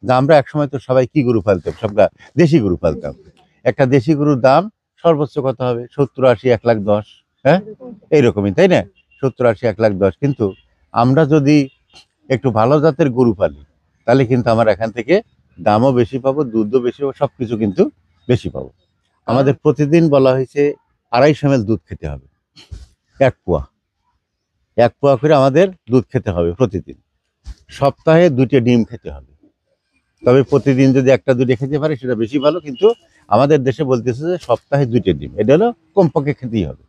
যে আমরা একসময় তো সবাই কি গরু পালতাম, সবটা দেশি গরু পালতাম। একটা দেশি গরুর দাম সর্বোচ্চ কত হবে? 70, 80, 1,10,000। হ্যাঁ, এইরকমই, তাই না? 70, 80, 1,10,000। কিন্তু আমরা যদি একটু ভালো জাতের গরু পালি, তাহলে কিন্তু আমরা এখান থেকে দামও বেশি পাবো, দুধও বেশি পাবো, সবকিছু কিন্তু বেশি পাবো। আমাদের প্রতিদিন বলা হয়েছে 250 ml দুধ খেতে হবে, 1 পোয়া, 1 পোয়া করে আমাদের দুধ খেতে হবে প্রতিদিন। সপ্তাহে 2টে ডিম খেতে হবে। তবে প্রতিদিন যদি একটা দুটো খেতে পারে সেটা বেশি ভালো, কিন্তু আমাদের দেশে বলতেছে যে সপ্তাহে 2টে ডিম, এটা হলো কমপক্ষে খেতেই হবে।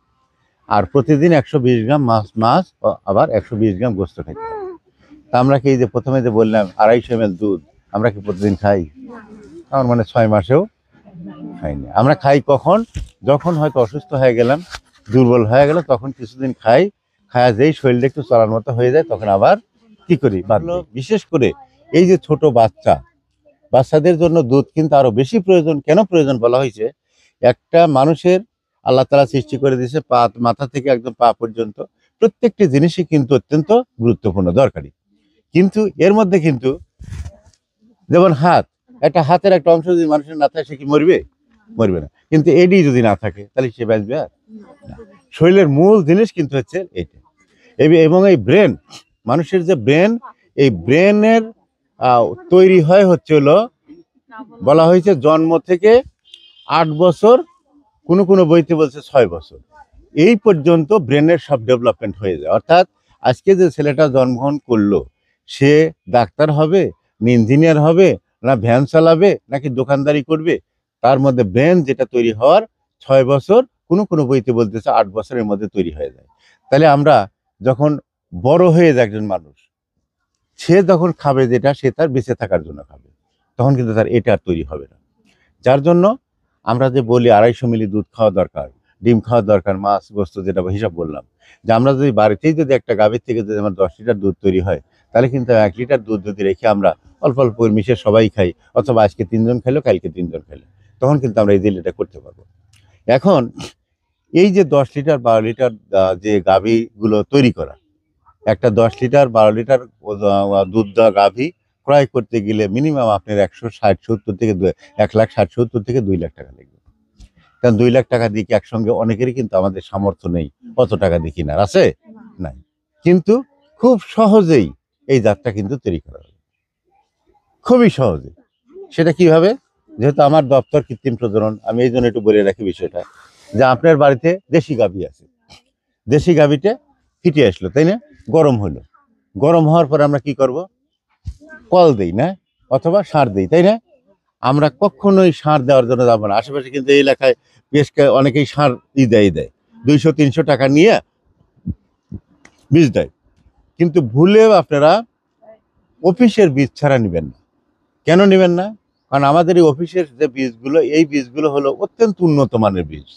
আর প্রতিদিন 120 গ্রাম মাছ আবার 120 গ্রাম গোস্ত খেতে হবে। তা আমরা কি, এই যে প্রথমে যে বললাম 250 ml দুধ, আমরা কি প্রতিদিন খাই? আমার মানে 6 মাসেও খাইনি। আমরা খাই কখন? যখন হয়তো অসুস্থ হয়ে গেলাম, দুর্বল হয়ে গেল, তখন কিছুদিন খাই, খায়া যেই শরীরটা একটু চলার মতো হয়ে যায়, তখন আবার কি করি, বাদ দিই। বিশেষ করে এই যে ছোট বাচ্চাদের জন্য দুধ কিন্তু আরো বেশি প্রয়োজন। কেন প্রয়োজন বলা হয়েছে? একটা মানুষের আল্লাহ তাআলা সৃষ্টি করে দিয়েছে মাথা থেকে একদম পা পর্যন্ত প্রত্যেকটি জিনিসই কিন্তু অত্যন্ত গুরুত্বপূর্ণ, দরকারি। কিন্তু এর মধ্যে কিন্তু যেমন একটা হাতের একটা অংশ যদি মানুষের না থাকে, সে কি মরবে? মরবে না। কিন্তু এডি যদি না থাকে, তাহলে সে বাঁচবে আর না। শরীরের মূল জিনিস কিন্তু হচ্ছে এইটা। এবং এই ব্রেন, মানুষের যে ব্রেন, এই ব্রেনের তৈরি হয় হচ্ছে হলো, বলা হয়েছে জন্ম থেকে 8 বছর, কোনো বইতে বলছে 6 বছর, এই পর্যন্ত ব্রেনের সব ডেভেলপমেন্ট হয়ে যায়। অর্থাৎ আজকে যে ছেলেটা জন্মগ্রহণ করলো, সে ডাক্তার হবে, না ইঞ্জিনিয়ার হবে, না ভ্যান চালাবে, নাকি দোকানদারি করবে, তার মধ্যে ব্রেন যেটা তৈরি হওয়ার 6 বছর, কোনো বইতে বলতেছে 8 বছরের মধ্যে তৈরি হয়ে যায়। তাহলে আমরা যখন বড় হয়ে যায় একজন মানুষ, সে যখন খাবে যেটা, সে তার বেঁচে থাকার জন্য খাবে, তখন কিন্তু তার এটা আর তৈরি হবে না। যার জন্য আমরা যে বলি 250 মিলি দুধ খাওয়া দরকার, ডিম খাওয়া দরকার, মাছ গোস্ত যেটা হিসাব বললাম, যে আমরা যদি বাড়িতেই যদি একটা গাভীর থেকে যদি আমার 10 লিটার দুধ তৈরি হয়, তাহলে কিন্তু 1 লিটার দুধ যদি রেখে আমরা অল্প অল্প মিশে সবাই খাই, অথবা আজকে 3 জন খেলো, কালকে 3 জন খেলো, তখন কিন্তু আমরা এই জিনিসটা করতে পারবো। এখন এই যে 10 লিটার 12 লিটার যে গাভীগুলো তৈরি করা, একটা 10 লিটার 12 লিটার দুধ দেওয়া গাভী ক্রয় করতে গেলে মিনিমাম আপনার 160-70 থেকে 1,60,70 থেকে 2 লাখ টাকা লাগবে। কারণ 2 লাখ টাকা দিয়ে কি একসঙ্গে, অনেকেরই কিন্তু আমাদের সামর্থ্য নেই অত টাকা দিয়ে কিনার, আছে নাই। কিন্তু খুব সহজেই এই জাতটা কিন্তু তৈরি করা যাবে, খুবই সহজে। সেটা কিভাবে? যেহেতু আমার দপ্তর কৃত্রিম প্রজনন, আমি এই জন্য একটু বলে রাখি বিষয়টা, যে আপনার বাড়িতে দেশি গাভী আছে, দেশি গাভীতে ফিটে আসলো, তাই না? গরম হলো, গরম হওয়ার পর আমরা কি করব? কল দেই না, অথবা সার দেই, তাই না? আমরা কখনোই সার দেওয়ার জন্য যাবো না। আশেপাশে কিন্তু এই এলাকায় বেশ অনেকেই সার দেয় 200-300 টাকা নিয়ে বীজ দেয়। কিন্তু ভুলেও আপনারা অফিসের বীজ ছাড়া নেবেন না। কেন নেবেন না? কারণ আমাদের এই অফিসের যে বীজগুলো, এই বীজগুলো হলো অত্যন্ত উন্নত মানের বীজ।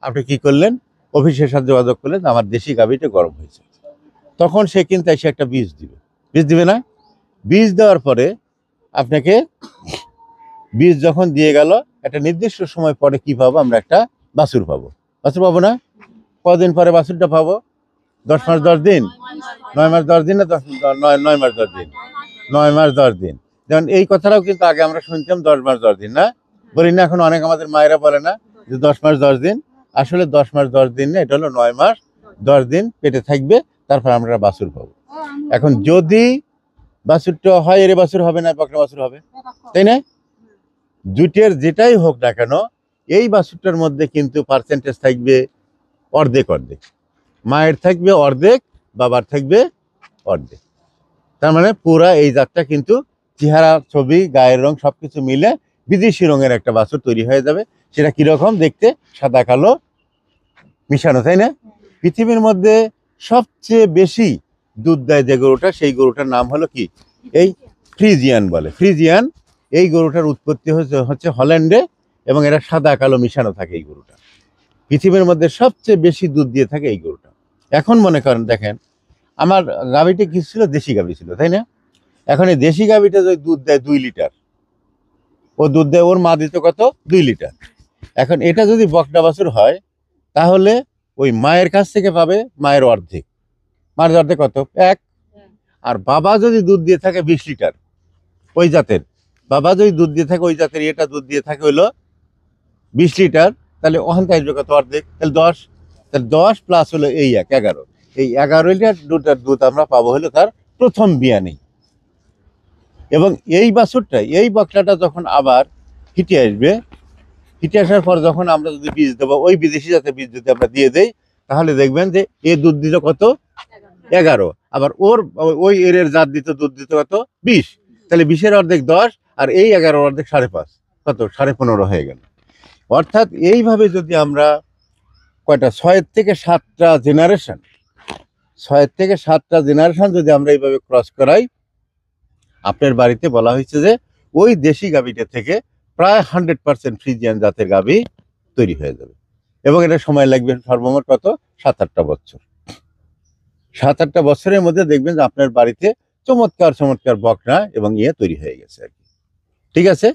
আপনি কি করলেন? অফিসের সাথে যোগাযোগ করলেন, আমার দেশি গাভীটা গরম হয়েছে, তখন সে কিন্তু এসে একটা বীজ দিবে না? বীজ দেওয়ার পরে আপনাকে, বীজ যখন দিয়ে গেল, একটা নির্দিষ্ট সময় পরে কি পাবো? আমরা একটা বাছুর পাবো না? কদিন পরে বাছুরটা পাবো? 10 মাস 10 দিন, 9 মাস 10 দিন, না 9 মাস 10 দিন, 9 মাস 10 দিন। যেমন এই কথাটাও কিন্তু আগে আমরা শুনতাম 10 মাস 10 দিন, না বলি না? এখন অনেক আমাদের মায়েরা বলে না যে 10 মাস 10 দিন? আসলে 10 মাস 10 দিন না, এটা হলো 9 মাস 10 দিন পেটে থাকবে, তারপর আমরা বাছুর পাবো। এখন যদি বাছুরটা হয়, এর বাছুর হবে না, বকনা বাছুর হবে, তাই না? দুটের যেটাই হোক না কেন, এই বাছুরটার মধ্যে কিন্তু পার্সেন্টেজ থাকবে অর্ধেক অর্ধেক। মায়ের থাকবে অর্ধেক, বাবার থাকবে অর্ধেক। তার মানে পুরা এই জাতটা কিন্তু চেহারা, ছবি, গায়ের রং সবকিছু মিলে বিদেশি রঙের একটা বাছুর তৈরি হয়ে যাবে। সেটা কিরকম দেখতে? সাদা কালো মিশানো, তাই না? পৃথিবীর মধ্যে সবচেয়ে বেশি দুধ দেয় যে গরুটা, সেই গরুটার নাম হলো কি? এই ফ্রিজিয়ান বলে, ফ্রিজিয়ান। এই গরুটার উৎপত্তি হচ্ছে হল্যান্ডে, এবং এটা সাদা কালো মিশানো থাকে। এই গরুটা পৃথিবীর মধ্যে সবচেয়ে বেশি দুধ দিয়ে থাকে এই গরুটা। এখন মনে করেন, দেখেন, আমার গাভীটা কি ছিল? দেশি গাভী ছিল, তাই না? এখন এই দেশি গাভীটা যদি দুধ দেয় 2 লিটার, ও দুধ দেয়, ওর মা দিত কত? 2 লিটার। এখন এটা যদি বকনা বাছুর হয়, তাহলে ওই মায়ের কাছ থেকে পাবে মায়ের অর্ধেক। মায়ের অর্ধেক কত? 1। আর বাবা যদি দুধ দিয়ে থাকে 20 লিটার, ওই জাতের, বাবা যদি দুধ দিয়ে থাকে ওই জাতের এটা দুধ দিয়ে থাকে হলো 20 লিটার, তাহলে ওখান থেকে আসবে কত অর্ধেক, তাহলে 10, তাহলে 10 প্লাস হলো এই 11, এই 11 লিটার দুধ আমরা পাবো হলো তার প্রথম বিয়ানে। এবং এই বাছুরটা এই বকনাটা যখন আবার হিটে আসবে, হিটে আসার পর যখন আমরা যদি বীজ দেবো ওই বিদেশি জাতের বীজ যদি আমরা দিয়ে দেই, তাহলে দেখবেন যে এ দুধ দিল কত 11, আবার ওই এর জাত দিত দুধ দিত কত 20, তাহলে 20-এর অর্ধেক 10, আর এই 11 অর্ধেক 5.5, কত 15.5 হয়ে গেল। অর্থাৎ এইভাবে যদি আমরা কয়টা 6 থেকে 7টা জেনারেশন, 6 থেকে 7টা জেনারেশন যদি আমরা এইভাবে ক্রস করাই, আপনার বাড়িতে বলা হয়েছে যে ওই দেশি গাভীটা থেকে প্রায় 100% ফ্রিজিয়ান জাতের গাভী তৈরি হয়ে যাবে। এবং এটা সময় লাগবে সর্বমোট কত 7-8টা বছর। 7-8টা বছরের মধ্যে দেখবেন যে আপনার বাড়িতে চমৎকার চমৎকার বকনা এবং ইয়ে তৈরি হয়ে গেছে আর কি। ঠিক আছে।